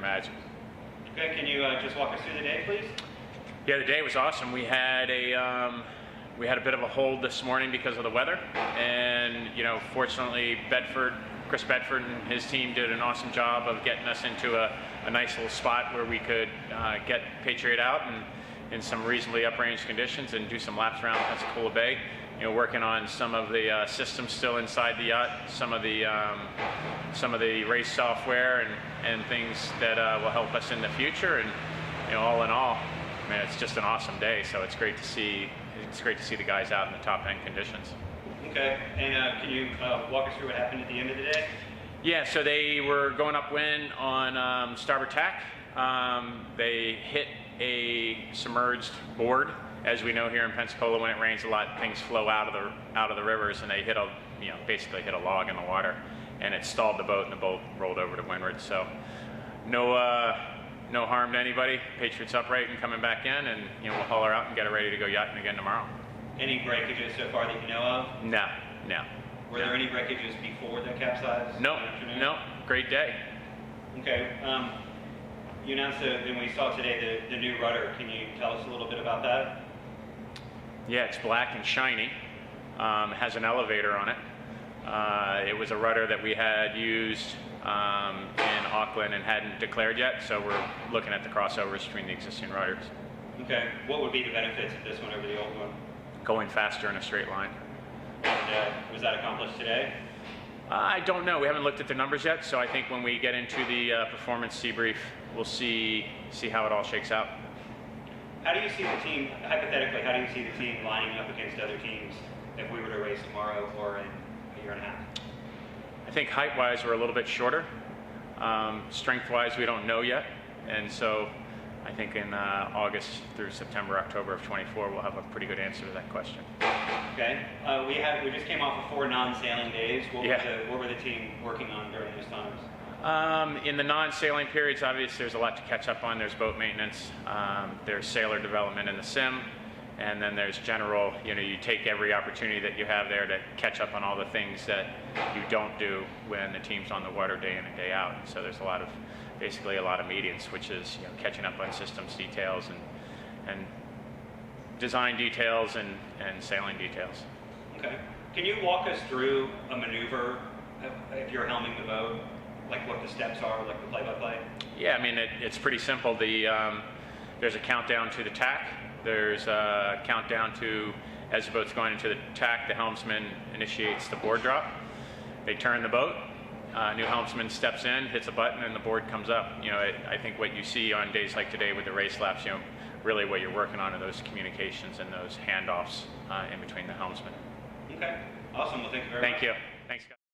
imagine. Okay, can you just walk us through the day, please? Yeah, the day was awesome. We had a bit of a hold this morning because of the weather, and fortunately, Chris Bedford and his team did an awesome job of getting us into a nice little spot where we could get Patriot out and in some reasonably uprange conditions and do some laps around Pensacola Bay. Working on some of the systems still inside the yacht, some of the race software and things that will help us in the future. And all in all, man, it's just an awesome day. So it's great to see. It's great to see the guys out in the top end conditions. Okay, and can you walk us through what happened at the end of the day? Yeah, so they were going upwind on starboard tack. They hit a submerged board. As we know here in Pensacola, when it rains a lot, things flow out of the rivers, and they hit basically hit a log in the water, and it stalled the boat, and the boat rolled over to windward. So no harm to anybody. Patriot's upright and coming back in, and we'll haul her out and get her ready to go yachting again tomorrow. Any breakages so far that you know of? No. Were there any breakages before the capsize? No. Great day. Okay. You announced and we saw today the new rudder. Can you tell us a little bit about that? Yeah, it's black and shiny. Has an elevator on it. It was a rudder that we had used in Auckland and hadn't declared yet, so we're looking at the crossovers between the existing rudders. Okay. What would be the benefits of this one over the old one? Going faster in a straight line. And was that accomplished today? I don't know. We haven't looked at the numbers yet, so I think when we get into the performance debrief, we'll see how it all shakes out. How do you see the team, hypothetically, how do you see the team lining up against other teams if we were to race tomorrow or in a year and a half? I think height-wise, we're a little bit shorter. Strength-wise, we don't know yet. And so I think in August through September, October of 24, we'll have a pretty good answer to that question. Okay. We just came off of 4 non-sailing days. What were the team working on during those times? In the non-sailing periods, obviously there's a lot to catch up on. There's boat maintenance, there's sailor development in the sim, and then there's general, you take every opportunity that you have there to catch up on all the things that you don't do when the team's on the water day in and day out. So there's basically a lot of meetings, which is catching up on systems details and design details and sailing details. Okay. Can you walk us through a maneuver if you're helming the boat? Like what the steps are, like the play-by-play? Yeah, I mean, it's pretty simple. There's a countdown to the tack. There's a countdown to, as the boat's going into the tack, the helmsman initiates the board drop. They turn the boat. New helmsman steps in, hits a button, and the board comes up. I think what you see on days like today with the race laps, really what you're working on are those communications and those handoffs in between the helmsmen. Okay, awesome. Well, thank you very much. Thank you. Thanks, guys.